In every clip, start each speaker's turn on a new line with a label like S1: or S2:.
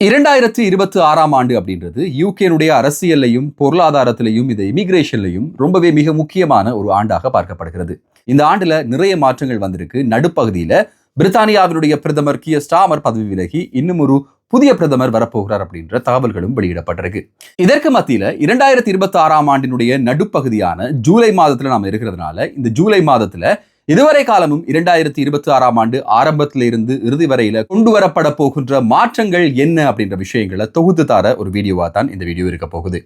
S1: 2026 ஆண்டு அப்படின்றது யூகேனுடைய அரசியலையும் பொருளாதாரத்திலையும் இந்த இமிகிரேஷன்லையும் ரொம்பவே மிக முக்கியமான ஒரு ஆண்டாக பார்க்கப்படுகிறது. இந்த ஆண்டுல நிறைய மாற்றங்கள் வந்திருக்கு. நடுப்பகுதியில பிரித்தானியாவினுடைய பிரதமர் கியர் ஸ்டாமர் பதவி விலகி இன்னும் ஒரு புதிய பிரதமர் வரப்போகிறார் அப்படின்ற தகவல்களும் வெளியிடப்பட்டிருக்கு. இதற்கு மத்தியில 2026 ஆண்டினுடைய நடுப்பகுதியான ஜூலை மாதத்துல நாம இருக்கிறதுனால இந்த ஜூலை மாதத்துல இதுவரை காலமும் 2026 ஆண்டு ஆரம்பத்தில இருந்து இறுதி வரையில கொண்டு வரப்பட போகின்ற மாற்றங்கள் என்ன அப்படின்ற விஷயங்களை தொகுத்து தர ஒரு வீடியோவா தான் இந்த வீடியோ இருக்க போகுது.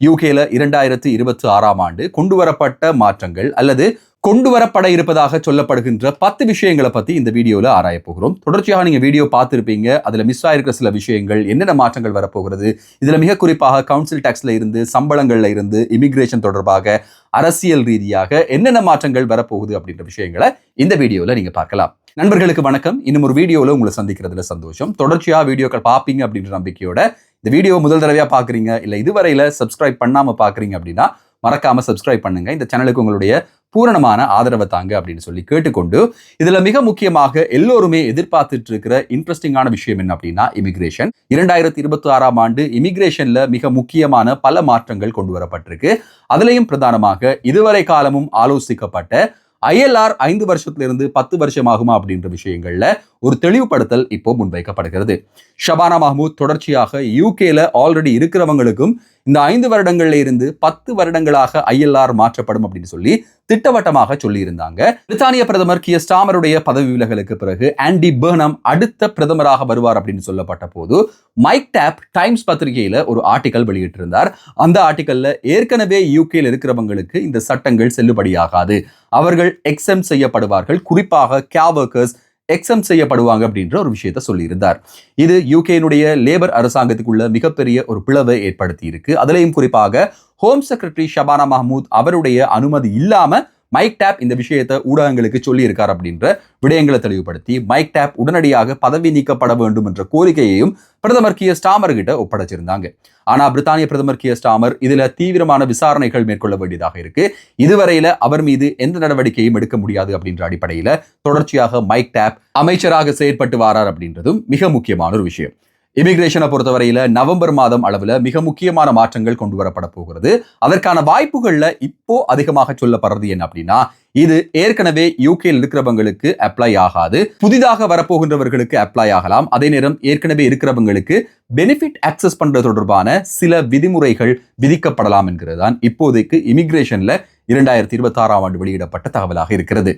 S1: யூகேல 2026 ஆண்டு கொண்டு வரப்பட்ட மாற்றங்கள் அல்லது கொண்டு வரப்பட இருப்பதாக சொல்லப்படுகின்ற 10 விஷயங்களை பத்தி இந்த வீடியோல ஆராய போகிறோம். தொடர்ச்சியாக நீங்க வீடியோ பார்த்திருப்பீங்க. அதுல மிஸ் ஆயிருக்கிற சில விஷயங்கள், என்னென்ன மாற்றங்கள் வரப்போகிறது, இதுல மிக குறிப்பாக கவுன்சில் டாக்ஸ்ல இருந்து, சம்பளங்கள்ல இருந்து, இமிகிரேஷன் தொடர்பாக, அரசியல் ரீதியாக என்னென்ன மாற்றங்கள் வரப்போகுது அப்படின்ற விஷயங்களை இந்த வீடியோல நீங்க பார்க்கலாம். நண்பர்களுக்கு வணக்கம். இன்னும் ஒரு வீடியோல உங்களை சந்திக்கிறதுல சந்தோஷம். தொடர்ச்சியா வீடியோக்கள் பார்ப்பீங்க அப்படின்ற நம்பிக்கையோட இந்த வீடியோ முதல் தடவையா பாக்குறீங்க, இல்ல இதுவரையில சப்ஸ்கிரைப் பண்ணாம பாக்குறீங்க அப்படின்னா மறக்காம சப்ஸ்கிரைப் பண்ணுங்க. இந்த சேனலுக்கு உங்களுடைய பூரணமான ஆதரவை தாங்க அப்படின்னு சொல்லி கேட்டுக்கொண்டு, இதுல மிக முக்கியமாக எல்லோருமே எதிர்பார்த்துட்டு இருக்கிற இன்ட்ரெஸ்டிங்கான விஷயம் என்ன அப்படின்னா இமிகிரேஷன். 2026 ஆண்டு இமிகிரேஷன்ல மிக முக்கியமான பல மாற்றங்கள் கொண்டு வரப்பட்டிருக்கு. அதுலயும் பிரதானமாக இதுவரை காலமும் ஆலோசிக்கப்பட்ட ILR 5 வருஷத்திலிருந்து 10 வருஷம் ஆகுமா அப்படின்ற விஷயங்கள்ல ஒரு தெளிவுபடுத்தல் இப்போ முன்வைக்கப்படுகிறது. ஷபானா மஹ்மூத் தொடர்ச்சியாக யூகேல ஆல்ரெடி இருக்கிறவங்களுக்கும் இந்த 5 வருடங்கள்ல இருந்து 10 வருடங்களாக ILR மாற்றப்படும் அப்படின்னு சொல்லி திட்டவட்டமாக சொல்லி இருந்தாங்க. பிரித்தானிய பிரதமர் கியர் ஸ்டாமருடைய பதவி விலகலுக்கு பிறகு ஆண்டி பர்னம் அடுத்த பிரதமராக வருவார் அப்படின்னு சொல்லப்பட்ட போது மைக் டாப் டைம்ஸ் பத்திரிகையில ஒரு ஆர்டிக்கல் வெளியிட்டிருந்தார். அந்த ஆர்டிக்கல்ல ஏற்கனவே யூகேல இருக்கிறவங்களுக்கு இந்த சட்டங்கள் செல்லுபடியாகாது, அவர்கள் எக்ஸெம்ட் செய்யப்படுவார்கள், குறிப்பாக கேர் ஒர்க்கர்ஸ் எக்ஸெம்ட் செய்யப்படுவாங்க அப்படின்ற ஒரு விஷயத்த சொல்லியிருந்தார். இது யூகேனுடைய லேபர் அரசாங்கத்துக்குள்ள மிகப்பெரிய ஒரு பிளவை ஏற்படுத்தி இருக்கு. அதுலயும் குறிப்பாக ஹோம் செக்ரட்டரி ஷபானா மஹ்மூத் அவருடைய அனுமதி இல்லாம மைக் டாப் இந்த விஷயத்தை ஊடகங்களுக்கு சொல்லி இருக்கார் அப்படின்ற விடயங்களை தெளிவுபடுத்தி மைக் டாப் உடனடியாக பதவி நீக்கப்பட வேண்டும் என்ற கோரிக்கையையும் பிரதமர் கியர் ஸ்டாமர் கிட்ட ஒப்படைச்சிருந்தாங்க. ஆனா பிரித்தானிய பிரதமர் கியர் ஸ்டாமர் இதுல தீவிரமான விசாரணைகள் மேற்கொள்ள வேண்டியதாக இருக்கு. இதுவரையில அவர் மீது எந்த நடவடிக்கையும் எடுக்க முடியாது அப்படின்ற அடிப்படையில தொடர்ச்சியாக மைக் டாப் அமைச்சராக செயற்பட்டு வாரார் அப்படின்றதும் மிக முக்கியமான ஒரு விஷயம். இமிகிரேஷனை பொறுத்தவரையில நவம்பர் மாதம் அளவுல மிக முக்கியமான மாற்றங்கள் கொண்டு வரப்பட போகிறது. அதற்கான வாய்ப்புகள்ல இப்போ அதிகமாக சொல்லப்படுறது என்ன அப்படின்னா, இது ஏற்கனவே யூகேல இருக்கிறவங்களுக்கு அப்ளை ஆகாது, புதிதாக வரப்போகின்றவர்களுக்கு அப்ளை ஆகலாம். அதே நேரம் ஏற்கனவே இருக்கிறவங்களுக்கு பெனிஃபிட் ஆக்சஸ் பண்றது தொடர்பான சில விதிமுறைகள் விதிக்கப்படலாம் என்கிறது தான் இப்போதைக்கு இமிகிரேஷன்ல 2026 ஆண்டு வெளியிடப்பட்ட தகவலாக இருக்கிறது.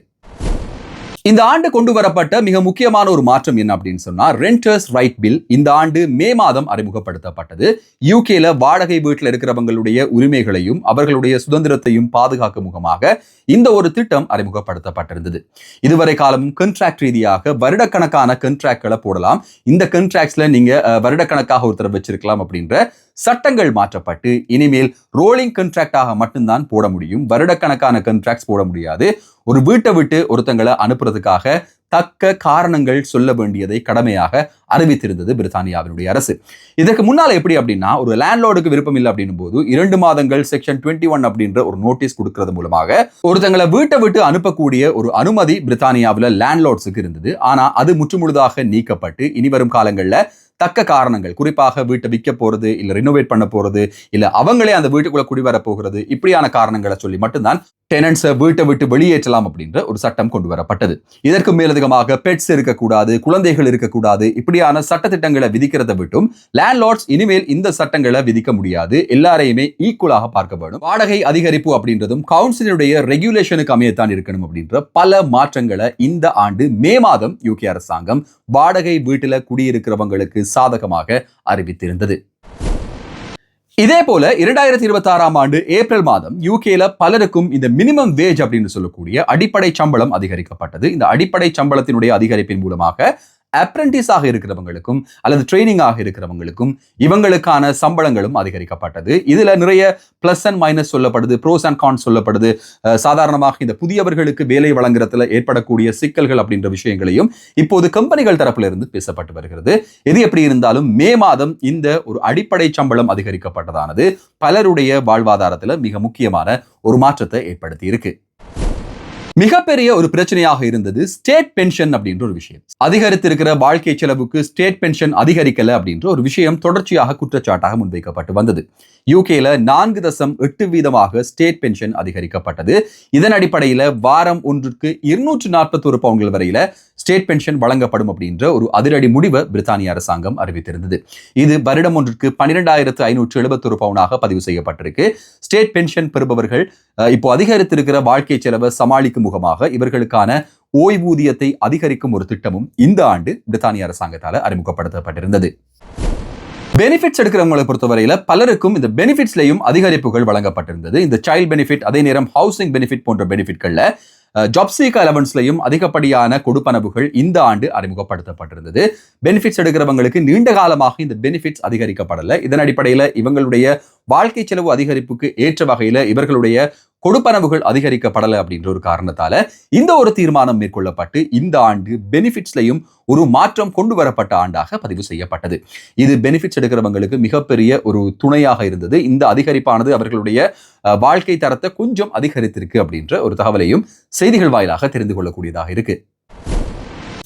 S1: இந்த ஆண்டு கொண்டு வரப்பட்ட மிக முக்கியமான ஒரு மாற்றம் என்ன அப்படின்னு சொன்னா, ரெண்டர்ஸ் ரைட் பில் இந்த ஆண்டு மே மாதம் அறிமுகப்படுத்தப்பட்டது. யூகேல வாடகை வீட்டில் இருக்கிறவங்களுடைய உரிமைகளையும் அவர்களுடைய சுதந்திரத்தையும் பாதுகாக்கும் முகமாக இந்த ஒரு திட்டம் அறிமுகப்படுத்தப்பட்டிருந்தது. இதுவரை காலமும் கண்ட்ராக்ட் ரீதியாக வருடக்கணக்கான கண்ட்ராக்ட்களை போடலாம். இந்த கண்ட்ராக்ட்ஸ்ல நீங்க வருடக்கணக்காக ஒருத்தர் வச்சிருக்கலாம் அப்படின்ற சட்டங்கள் மாற்றப்பட்டு இனிமேல் ரோலிங் கண்ட்ராக்டாக மட்டும்தான் போட முடியும். வருடக்கணக்கான கண்ட்ராக்ட்ஸ் போட முடியாது. ஒரு வீட்டை விட்டு ஒருத்தங்களை அனுப்புறதுக்காக தக்க காரணங்கள் சொல்ல வேண்டியதை கடமையாக அறிவித்திருந்தது பிரித்தானியாவினுடைய அரசு. இதற்கு முன்னால எப்படி அப்படின்னா, ஒரு லேண்ட்லோர்டுக்கு விருப்பம் இல்லை அப்படின்னும் போது 2 மாதங்கள் செக்ஷன் 21 அப்படின்ற ஒரு நோட்டீஸ் கொடுக்கிறது மூலமாக ஒருத்தங்களை வீட்டை விட்டு அனுப்பக்கூடிய ஒரு அனுமதி பிரித்தானியாவில் லேண்ட்லோர்ட்ஸுக்கு இருந்தது. ஆனா அது முற்றுமுழுதாக நீக்கப்பட்டு இனி வரும் காலங்கள்ல தக்க காரணங்கள், குறிப்பாக வீட்டை விற்க போறது, இல்ல ரினோவேட் பண்ண போறது, இல்ல அவங்களே அந்த வீட்டுக்குள்ள குடிவர போகிறது, இப்படியான காரணங்களை சொல்லி மட்டும்தான் டெனன்ட்ஸை வீட்டை விட்டு வெளியேற்றலாம் அப்படின்ற ஒரு சட்டம் கொண்டு வரப்பட்டது. இதற்கு மேலதிகமாக பெட்ஸ் இருக்கக்கூடாது, குழந்தைகள் இருக்கக்கூடாது, இப்படியான சட்டத்திட்டங்களை விதிக்கிறத விட்டும் லேண்ட்லார்ட்ஸ் இனிமேல் இந்த சட்டங்களை விதிக்க முடியாது. எல்லாரையுமே ஈக்குவலாக பார்க்க வேண்டும். வாடகை அதிகரிப்பு அப்படின்றதும் கவுன்சிலுடைய ரெகுலேஷனுக்கு அமையத்தான் இருக்கணும் அப்படின்ற பல மாற்றங்களை இந்த ஆண்டு மே மாதம் யூகே அரசாங்கம் வாடகை வீட்டில் குடியிருக்கிறவங்களுக்கு சாதகமாக அறிவித்திருந்தது. இதே போல 2026 ஆண்டு ஏப்ரல் மாதம் யூகேல பலருக்கும் இந்த மினிமம் வேஜ் அப்படின்னு சொல்லக்கூடிய அடிப்படை சம்பளம் அதிகரிக்கப்பட்டது. இந்த அடிப்படை சம்பளத்தினுடைய அதிகரிப்பின் மூலமாக அப்ரெண்டிஸாக இருக்கிறவங்களுக்கும் அல்லது ட்ரைனிங்காக இருக்கிறவங்களுக்கும் இவங்களுக்கான சம்பளங்களும் அதிகரிக்கப்பட்டது. இதுல நிறைய பிளஸ் அண்ட் மைனஸ் சொல்லப்படுது, ப்ரோஸ் அண்ட் கான்ஸ் சொல்லப்படுது. சாதாரணமாக இந்த புதியவர்களுக்கு வேலை வழங்குறதுல ஏற்படக்கூடிய சிக்கல்கள் அப்படின்ற விஷயங்களையும் இப்போது கம்பெனிகள் தரப்புல இருந்து பேசப்பட்டு வருகிறது. எது எப்படி இருந்தாலும் மே மாதம் இந்த ஒரு அடிப்படை சம்பளம் அதிகரிக்கப்பட்டதானது பலருடைய வாழ்வாதாரத்துல மிக முக்கியமான ஒரு மாற்றத்தை ஏற்படுத்தி இருக்கு. மிகப்பெரிய ஒரு பிரச்சனையாக இருந்தது ஸ்டேட் பென்ஷன் அப்படின்ற ஒரு விஷயம். அதிகரித்திருக்கிற வாழ்க்கை செலவுக்கு ஸ்டேட் பென்ஷன் அதிகரிக்கல அப்படின்ற ஒரு விஷயம் தொடர்ச்சியாக குற்றச்சாட்டாக முன்வைக்கப்பட்டு வந்தது. யூகேல 4.8% ஸ்டேட் பென்ஷன் அதிகரிக்கப்பட்டது. இதன் அடிப்படையில் வாரம் ஒன்றுக்கு 241 பவுண்ட்கள் வரையில ஸ்டேட் பென்ஷன் வழங்கப்படும் அப்படின்ற ஒரு அதிரடி முடிவை பிரித்தானிய அரசாங்கம் அறிவித்திருந்தது. இது வருடம் ஒன்றுக்கு 12,571 பவுண்டாக பதிவு செய்யப்பட்டிருக்கு. ஸ்டேட் பென்ஷன் பெறுபவர்கள் இப்போ அதிகரித்திருக்கிற வாழ்க்கை செலவை சமாளிக்கும் முகமாக இவர்களுக்கான ஓய்வூதியத்தை அதிகரிக்கும் ஒரு திட்டமும் இந்த ஆண்டு பிரித்தானிய அரசாங்கத்தால் அறிமுகப்படுத்தப்பட்டிருந்தது. பெனிஃபிட்ஸ் எடுக்கிறவங்களை பொறுத்தவரையில பலருக்கும் இந்த பெனிஃபிட்ஸ்லையும் அதிகரிப்புகள் வழங்கப்பட்டிருந்தது. இந்த சைல்ட் பெனிஃபிட், அதே நேரம் ஹவுசிங் பெனிஃபிட் போன்ற பெனிஃபிட்கள்ல ஜாப் சீக்கர் அலவன்ஸ்லையும் அதிகப்படியான கொடுப்பனவுகள் இந்த ஆண்டு அறிமுகப்படுத்தப்பட்டிருந்தது. பெனிஃபிட்ஸ் எடுக்கிறவங்களுக்கு நீண்ட காலமாக இந்த பெனிஃபிட்ஸ் அதிகரிக்கப்படலை. இதன் அடிப்படையில் இவங்களுடைய வாழ்க்கை செலவு அதிகரிப்புக்கு ஏற்ற வகையில் இவர்களுடைய கொடுப்பனவுகள் அதிகரிக்கப்படலை அப்படின்ற ஒரு காரணத்தால இந்த ஒரு தீர்மானம் மேற்கொள்ளப்பட்டு இந்த ஆண்டு பெனிஃபிட்ஸ்லையும் ஒரு மாற்றம் கொண்டு வரப்பட்ட ஆண்டாக பதிவு செய்யப்பட்டது. இது பெனிஃபிட்ஸ் எடுக்கிறவங்களுக்கு மிகப்பெரிய ஒரு துணையாக இருந்தது. இந்த அதிகரிப்பானது அவர்களுடைய வாழ்க்கை தரத்தை கொஞ்சம் அதிகரித்திருக்கு அப்படின்ற ஒரு தகவலையும் செய்திகள் வாயிலாக தெரிந்து கொள்ளக்கூடியதாக இருக்கு.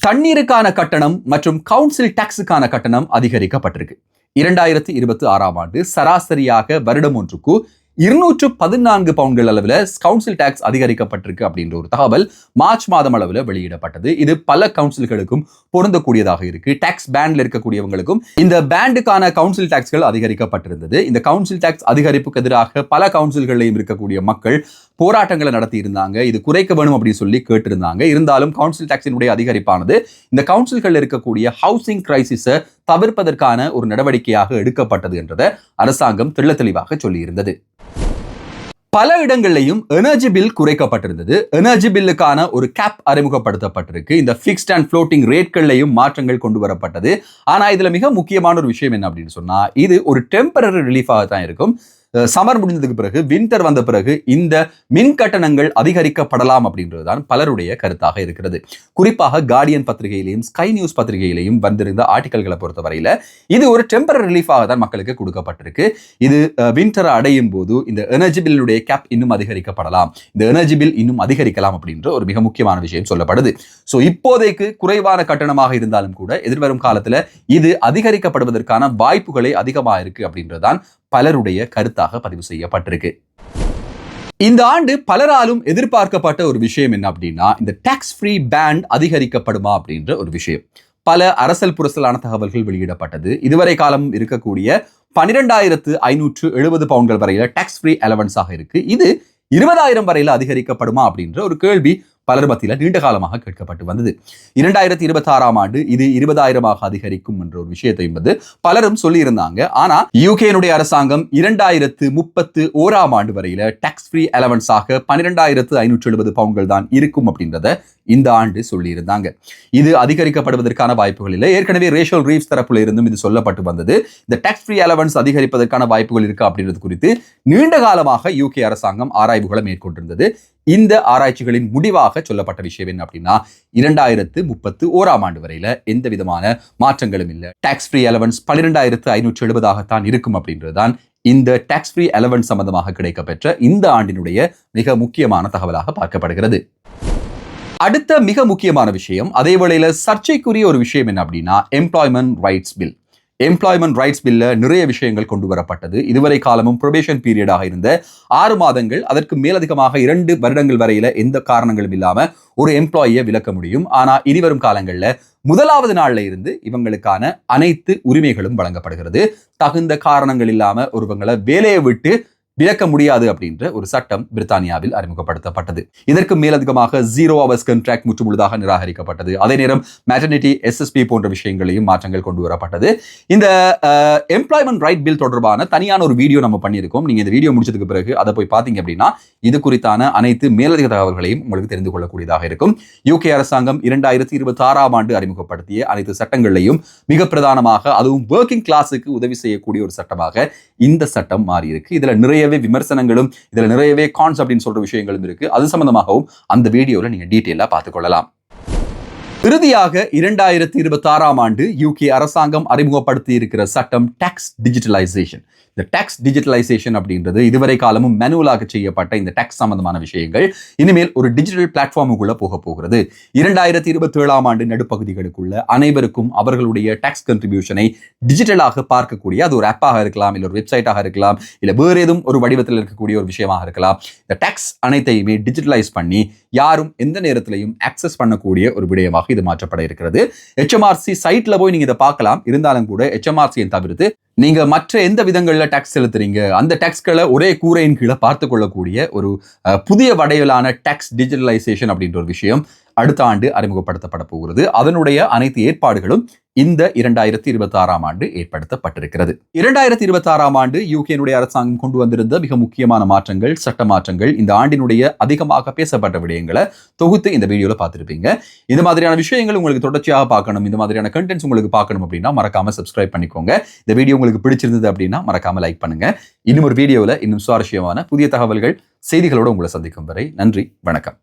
S1: தண்ணீருக்கான கட்டணம் மற்றும் கவுன்சில் டாக்ஸுக்கான கட்டணம் அதிகரிக்கப்பட்டிருக்கு. 2026 ஆண்டு சராசரியாக வருடம் ஒன்றுக்கு 214 பவுண்ட்கள் அளவில் கவுன்சில் டாக்ஸ் அதிகரிக்கப்பட்டிருக்கு அப்படின்ற ஒரு தகவல் மார்ச் மாதம் அளவில் வெளியிடப்பட்டது. இது பல கவுன்சில்களுக்கும் பொருந்தக்கூடியதாக இருக்கு. டாக்ஸ் பேண்ட்ல இருக்கக்கூடியவங்களுக்கும் இந்த பேண்டுக்கான கவுன்சில் டாக்ஸ்கள் அதிகரிக்கப்பட்டிருந்தது. இந்த கவுன்சில் டாக்ஸ் அதிகரிப்புக்கு எதிராக பல கவுன்சில்களையும் இருக்கக்கூடிய மக்கள் போராட்டங்களை நடத்தி இருந்தாங்க. இது குறைக்க வேணும் அப்படின்னு சொல்லி கேட்டிருந்தாங்க. இருந்தாலும் கவுன்சில் டாக்ஸினுடைய அதிகரிப்பானது இந்த கவுன்சில்கள் இருக்கக்கூடிய ஹவுசிங் கிரைசிஸை தவிர்ப்பதற்கான ஒரு நடவடிக்கையாக எடுக்கப்பட்டது என்றதை அரசாங்கம் தெளிவாக சொல்லியிருந்தது. பல இடங்கள்லையும் எனர்ஜி பில் குறைக்கப்பட்டிருந்தது. எனர்ஜி பில்லுக்கான ஒரு கேப் அறிமுகப்படுத்தப்பட்டிருக்கு. இந்த ஃபிக்ஸ்ட் அண்ட் ஃப்ளோட்டிங் ரேட்கள்லையும் மாற்றங்கள் கொண்டு வரப்பட்டது. ஆனா இதுல மிக முக்கியமான ஒரு விஷயம் என்ன அப்படின்னு சொன்னா, இது ஒரு டெம்பரரி ரிலீஃபாக தான் இருக்கும். சம்மர் முடிந்ததுக்கு பிறகு, வின்டர் வந்த பிறகு இந்த மின் கட்டணங்கள் அதிகரிக்கப்படலாம் அப்படின்றதுதான் பலருடைய கருத்தாக இருக்கிறது. குறிப்பாக கார்டியன் பத்திரிகையிலையும் ஸ்கை நியூஸ் பத்திரிகையிலையும் வந்திருந்த ஆர்டிகல்களை பொறுத்தவரையில இது ஒரு டெம்பரரி ரிலீஃபாக தான் மக்களுக்கு கொடுக்கப்பட்டிருக்கு. இது வின்டரை அடையும் போது இந்த எனர்ஜி பில்லுடைய கேப் இன்னும் அதிகரிக்கப்படலாம், இந்த எனர்ஜி பில் இன்னும் அதிகரிக்கலாம் அப்படின்ற ஒரு மிக முக்கியமான விஷயம் சொல்லப்படுது. ஸோ இப்போதைக்கு குறைவான கட்டணமாக இருந்தாலும் கூட எதிர்வரும் காலத்துல இது அதிகரிக்கப்படுவதற்கான வாய்ப்புகளே அதிகமாக இருக்கு அப்படின்றதுதான் பலருடைய கருத்தாக பதிவு செய்யப்பட்டிருக்கு. இந்த ஆண்டு பலராலும் எதிர்பார்க்கப்பட்ட ஒரு விஷயம் என்ன அப்படின்னா, இந்த டாக்ஸ் ஃப்ரீ பேண்ட் அதிகரிக்கப்படுமா அப்படின்ற ஒரு விஷயம். பல அரசல் புரசலான தகவல்கள் வெளியிடப்பட்டது. இதுவரை காலம் இருக்கக்கூடிய 12,570 பவுண்ட்கள் வரையில டாக்ஸ் ஃப்ரீ அலவன்ஸாக இருக்கு. இது 20,000 வரையில அதிகரிக்கப்படுமா அப்படின்ற ஒரு கேள்வி பலர் மத்தியில் நீண்ட காலமாக கேட்கப்பட்டு வந்தது. 2026 ஆண்டு இது 20,000 அதிகரிக்கும் என்ற ஒரு விஷயத்தை என்பது பலரும் சொல்லி இருந்தாங்க. ஆனா யூகேனுடைய அரசாங்கம் 2031 ஆண்டு வரையில டாக்ஸ் ஃப்ரீ அலவன்ஸாக 12,570 பவுண்ட்கள் தான் இருக்கும் அப்படின்றத இந்த ஆண்டு சொல்லி இருந்தாங்க. இது அதிகரிக்கப்படுவதற்கான வாய்ப்புகள் இல்லை. ஏற்கனவே ரேஷல் ரீவ்ஸ் தரப்புல இருந்தும் இது சொல்லப்பட்டு வந்தது. இந்த டாக்ஸ் ஃப்ரீ அலவன்ஸ் அதிகரிப்பதற்கான வாய்ப்புகள் இருக்கா அப்படின்றது குறித்து நீண்ட காலமாக யூகே அரசாங்கம் ஆராய்வுகளை மேற்கொண்டிருந்தது. இந்த ஆராய்ச்சிகளின் முடிவாக சொல்லப்பட்ட விஷயம் என்ன அப்படின்னா, 2031 ஆண்டு வரையில எந்த விதமான மாற்றங்களும் இல்லை. டாக்ஸ் ஃப்ரீ அலவன்ஸ் 12,570 இருக்கும் அப்படின்றதுதான் இந்த டாக்ஸ் ஃப்ரீ அலவன்ஸ் சம்பந்தமாக கிடைக்கப்பெற்ற இந்த ஆண்டினுடைய மிக முக்கியமான தகவலாக பார்க்கப்படுகிறது. அடுத்த மிக முக்கியமான விஷயம், அதே வேளையில சர்ச்சைக்குரிய ஒரு விஷயம் என்ன அப்படின்னா, employment rights bill. Employment rights பில்ல நிறைய விஷயங்கள் கொண்டு வரப்பட்டது. இதுவரை காலமும் ப்ரொபேஷன் பீரியடாக இருந்த 6 மாதங்கள், அதற்கு மேலதிகமாக 2 வருடங்கள் வரையில எந்த காரணங்களும் இல்லாம ஒரு எம்ப்ளாயியை விலக்க முடியும். ஆனா இனிவரும் காலங்கள்ல 1வது நாள்ல இருந்து இவங்களுக்கான அனைத்து உரிமைகளும் வழங்கப்படுகிறது. தகுந்த காரணங்கள் இல்லாம ஒருவங்களை வேலையை விட்டு விலக்க முடியாது அப்படின்ற ஒரு சட்டம் பிரித்தானியாவில் அறிமுகப்படுத்தப்பட்டது. இதற்கு மேலதிகமாக 0 hours கான்ட்ராக்ட் முற்றுமுழுதாக நிராகரிக்கப்பட்டது. அதே நேரம் மேட்டர்னிட்டி SSP போன்ற விஷயங்களையும் மாற்றங்கள் கொண்டு வரப்பட்டது. இந்த எம்ப்ளாய்மெண்ட் ரைட் பில் தொடர்பான தனியான ஒரு வீடியோ நம்ம பண்ணியிருக்கோம். நீங்க இந்த வீடியோ முடிச்சதுக்கு பிறகு அதை போய் பார்த்தீங்க அப்படின்னா இது குறித்தான அனைத்து மேலதிக தகவல்களையும் உங்களுக்கு தெரிந்து கொள்ளக்கூடியதாக இருக்கும். யூகே அரசாங்கம் 2026 ஆண்டு அறிமுகப்படுத்திய அனைத்து சட்டங்களையும் மிக பிரதானமாக, அதுவும் ஒர்க்கிங் கிளாஸுக்கு உதவி செய்யக்கூடிய ஒரு சட்டமாக இந்த சட்டம் மாறி இருக்கு. இதுல நிறையவே விமர்சனங்களும், இதுல நிறையவே கான்ஸ் அப்படின்னு சொல்ற விஷயங்களும் இருக்கு. அது சம்பந்தமாகவும் அந்த வீடியோல நீங்க டீட்டெயிலா பார்த்துக்கொள்ளலாம். இறுதியாக 2026 ஆண்டு யூகே அரசாங்கம் அறிமுகப்படுத்தி இருக்கிற சட்டம் டாக்ஸ் டிஜிட்டலைசேஷன். இந்த டாக்ஸ் டிஜிட்டலைசேஷன் அப்படின்றது இதுவரை காலமும் மேனுவலாக செய்யப்பட்ட இந்த டாக்ஸ் சம்பந்தமான விஷயங்கள் இனிமேல் ஒரு டிஜிட்டல் பிளாட்ஃபார்முக்குள்ள போக போகிறது. 2027 ஆண்டு நடுப்பகுதிகளுக்குள்ள அனைவருக்கும் அவர்களுடைய டாக்ஸ் கன்ட்ரிபியூஷனை டிஜிட்டலாக பார்க்கக்கூடிய, அது ஒரு ஆப்பாக இருக்கலாம், இல்லை ஒரு வெப்சைட்டாக இருக்கலாம், இல்லை வேறு ஏதும் ஒரு வடிவத்தில் இருக்கக்கூடிய ஒரு விஷயமாக இருக்கலாம். இந்த டாக்ஸ் அனைத்தையுமே டிஜிட்டலைஸ் பண்ணி யாரும் எந்த நேரத்திலையும் ஆக்சஸ் பண்ணக்கூடிய ஒரு விடயமாக இது மாற்றப்பட இருக்கிறது. HMRC சைட்ல போய் நீங்க இதை பார்க்கலாம். இருந்தாலும் கூட HMRC தவிர்த்து நீங்க மற்ற எந்த விதங்கள்ல டாக்ஸ் செலுத்துறீங்க அந்த டாக்ஸ்களை ஒரே கூரையின் கீழே பார்த்து கொள்ளக்கூடிய ஒரு புதிய வடிவிலான டாக்ஸ் டிஜிட்டலைசேஷன் அப்படின்ற ஒரு விஷயம் அடுத்த ஆண்டு அறிமுகப்படுத்தப்பட போகிறது. அதனுடைய அனைத்து ஏற்பாடுகளும் இந்த 2026 ஆண்டு ஏற்படுத்தப்பட்டிருக்கிறது. 2026 ஆண்டு யூகேனுடைய அரசாங்கம் கொண்டு வந்திருந்த மிக முக்கியமான மாற்றங்கள், சட்ட மாற்றங்கள், இந்த ஆண்டினுடைய அதிகமாக பேசப்பட்ட விடயங்களை தொகுத்து இந்த வீடியோல பார்த்திருப்பீங்க. இந்த மாதிரியான விஷயங்கள் உங்களுக்கு தொடர்ச்சியாக பார்க்கணும், இந்த மாதிரியான கண்டென்ட்ஸ் உங்களுக்கு பார்க்கணும் அப்படின்னா மறக்காம சப்ஸ்கிரைப் பண்ணிக்கோங்க. இந்த வீடியோ உங்களுக்கு பிடிச்சிருந்தது அப்படின்னா மறக்காம லைக் பண்ணுங்க. இன்னும் ஒரு வீடியோவில் இன்னும் சுவாரஸ்யமான புதிய தகவல்கள், செய்திகளோடு உங்களை சந்திக்கும் வரை நன்றி, வணக்கம்.